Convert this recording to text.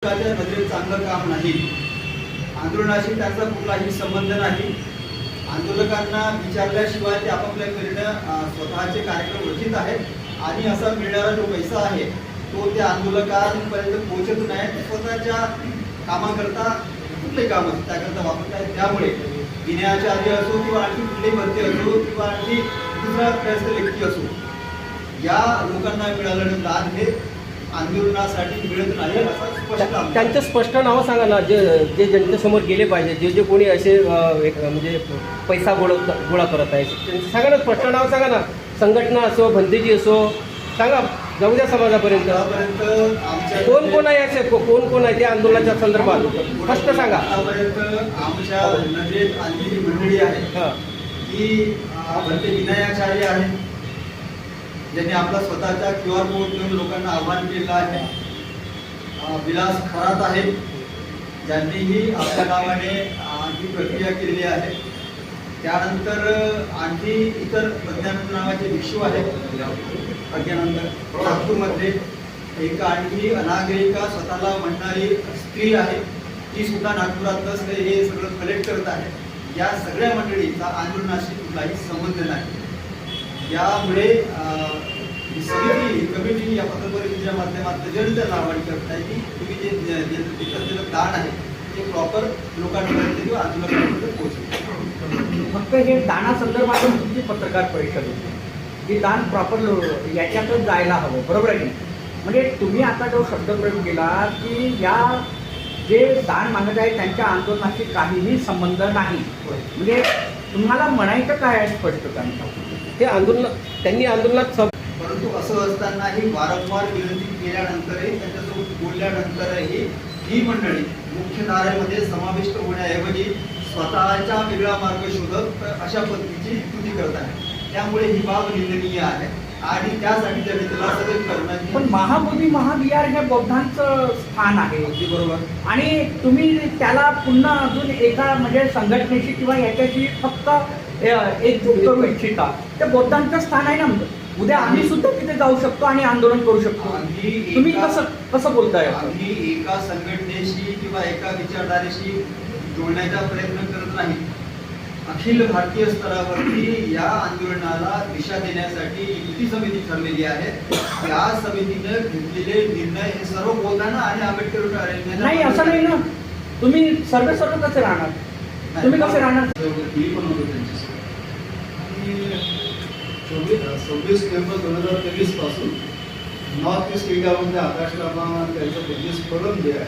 सरकारच्या नजरेत चांगलं काम नाही. आंदोलनाशी त्यांचा कुठलाही संबंध नाही. आंदोलकांना विचारल्याशिवाय ते आपापल्याकडनं स्वतःचे कार्यक्रम रचित आहेत आणि असा मिळणारा जो पैसा आहे तो त्या आंदोलकांपर्यंत पोहोचत नाही. ते स्वतःच्या कामाकरता कुठले काम असते त्याकरता वापरत आहेत. त्यामुळे विनयाचार्य असो किंवा आणखी कुठली भरती असो किंवा आणखी दुसरा प्रयस्थ व्यक्ती असो, या लोकांना मिळालेलं दान हे आंदोलनासाठी मिळत नाही असा स्पष्ट. त्यांचं स्पष्ट नाव सांगा ना, जे जे जनतेसमोर गेले पाहिजे, जे जे कोणी असे म्हणजे पैसा गोळा करत आहे त्यांचं सांगा ना, स्पष्ट नाव सांगा ना. संघटना असो, भंतेजी असो, सांगा, जाऊ द्या समाजापर्यंत. आमच्या कोण आहे असे, कोण आहे त्या आंदोलनाच्या संदर्भात स्पष्ट सांगा. आतापर्यंत आमच्या नजरेत आलेली जी मंडळी आहे ती भंते विनयाचार्य आहे, ज्यांनी आपला स्वतःचा QR कोड देऊन लोकांना आव्हान केलं आहे. विलास खरात आहे, ज्यांनीही आपल्या नावाने ही प्रक्रिया केलेली आहे. त्यानंतर आणखी इतर प्रज्ञानंद नावाचे भिक्षू आहेत प्रज्ञानंद नागपूरमध्ये. एक आणखी अनागरिका स्वतःला म्हणणारी स्त्री आहे, ती सुद्धा नागपुरातच हे सगळं कलेक्ट करत आहे. या सगळ्या मंडळीचा आंदोलनाशी कुठलाही संबंध नाही. यामुळे समिती कमिटी या पत्रपरिषदेच्या माध्यमातून जनतेला आवाहन करत आहे की तुम्ही जे दान आहे ते प्रॉपर लोकांपर्यंत किंवा आंदोलकांपर्यंत पोहोचेल. फक्त हे दानासंदर्भात तुमची पत्रकार परिषद होती की दान प्रॉपर याच्यातच जायला हवं, बरोबर आहे. म्हणजे तुम्ही आता जो शब्दप्रयोग केला की या जे दान मागत आहे त्यांच्या आंदोलनाशी काहीही संबंध नाही, म्हणजे तुम्हाला म्हणायचं काय आहे स्पष्ट सांगता. हे आंदोलन त्यांनी आंदोलनात परंतु असं असतानाही वारंवार विनंती केल्यानंतरही त्यांच्यासोबत बोलल्यानंतरही ही मंडळी मुख्यधारेमध्ये समाविष्ट होण्याऐवजी स्वतःचा वेगळा मार्ग शोधत अशा पद्धतीची कृती करत आहे. त्यामुळे ही बाब निंदनीय आहे आणि त्यासाठी त्यांनी त्याला सगळं करणं. पण महाबोधी महाविहार हे बौद्धांचं स्थान आहे, बरोबर. आणि तुम्ही त्याला पुन्हा अजून एका म्हणजे संघटनेशी किंवा याच्याशी फक्त एकजूट करू इच्छिता. ते बौद्धांचं स्थान आहे ना. उद्या आम्ही सुद्धा तिथे जाऊ शकतो आणि आंदोलन करू शकतो. तुम्ही कसं बोलताय? आम्ही एका संघटनेशी किंवा एका विचारधारेशी जोडण्याचा प्रयत्न करत नाही. अखिल भारतीय स्तरावरती या आंदोलनाला दिशा देण्यासाठी युती समिती ठरलेली आहे. या समितीने घेतलेले निर्णय हे सर्व बोलताना आणि आंबेडकर नाही असं नाही ना. तुम्ही सर्व कसे राहणार? तुम्ही कसे राहणार? 26 नोव्हेंबर 2023 पासून नॉर्थ ईस्ट इंडियामध्ये आकाश लामा त्यांचं बिझनेस फोरम जे आहे